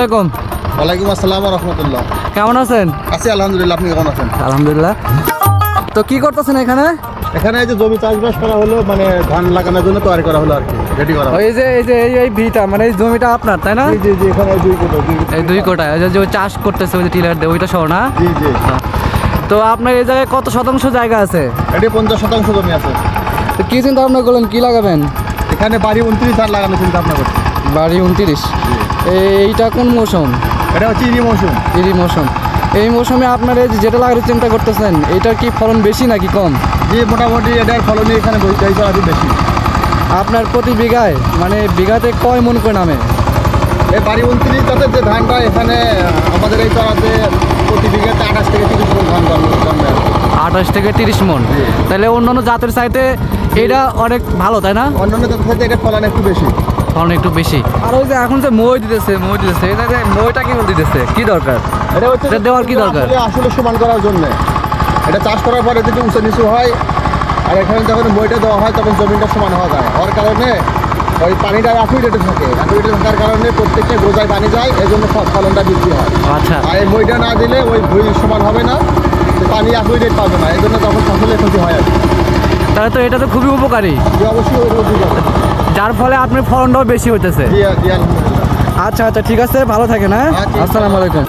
আলাইকুম। ওয়ালাইকুম আসসালাম ওয়া রাহমাতুল্লাহ। কেমন আছেন? আছি আলহামদুলিল্লাহ, আপনি কেমন আছেন? আলহামদুলিল্লাহ। তো কি করতেছেন এখানে? এখানে এই যে জমি চাষবাস করা হলো, মানে ধান লাগানোর জন্য তৈরি করা হলো আর কি, রেডি করা হলো। এই ভিটা মানে এই জমিটা আপনার, তাই না? জি জি জি, এখানে এই 2 কোটা যে চাষ করতেছে ওই যে টিলার দিয়ে ওইটা সহ না? জি জি। তো আপনার এই জায়গায় কত শতাংশ জায়গা আছে? এটি 50% জমি আছে। তো কি চিন্তা ভাবনা করলেন, কি লাগাবেন? এখানে বাড়ি 29 ধান লাগানো চিন্তা ভাবনা করছি। বাড়ি 29। এইটা কোন মৌসুম? এটা হচ্ছে ইরি মৌসুম। ইরি মৌসুম। এই মৌসুমে আপনার এই যেটা লাগানোর চিন্তা করতেছেন এইটার কি ফলন বেশি নাকি কম? জি, মোটামুটি এটার ফলনই এখানে আরও বেশি। আপনার প্রতি বিঘায় মানে বিঘাতে কয় মন করে নামে? এই বাড়ি 29 জাতের যে ধানটা এখানে আমাদের এই চড়াতে প্রতি বিঘাতে 28 থেকে 30 মণ ধান জন্মে। 28 থেকে 30 মণ। তাহলে অন্যান্য জাতের চাইতে এটা অনেক ভালো, তাই না? অন্যান্য জাতের সাথে এটার ফলন একটু বেশি। ফলন একটু বেশি। আর ওই যে এখন যে মই দিতেছে এটা যে মইটা কি দিতেছে, কি দরকার? এটা হচ্ছে এটা দেওয়ার কি দরকার? আসলে সমান করার জন্য। এটা চাষ করার পরে যদি উঁচু নিচু হয় আর এখানে যখন বইটা দেওয়া হয় তখন জমিটা সমান হওয়া যায়, হওয়ার কারণে ওই পানিটা অ্যাকুইডেটে থাকে। অ্যাকুইডেটে থাকার কারণে প্রত্যেকটা গোজায় পানি যায়, এই জন্য ফলনটা বৃদ্ধি হয়। আচ্ছা। আর এই বইটা না দিলে ওই ভুঁই সমান হবে না, পানি অ্যাকুইডেট পাবে না, এই জন্য তখন ফসলের ক্ষতি হয় আর কি। তাহলে তো এটা তো খুবই উপকারী, যে অবশ্যই ওই রোগ হবে, যার ফলে আপনার ফলনটাও বেশি হইতেছে। জি জি আলহামদুলিল্লাহ। আচ্ছা আচ্ছা, ঠিক আছে, ভালো থাকেন। হ্যাঁ, আচ্ছা। আসসালামু আলাইকুম।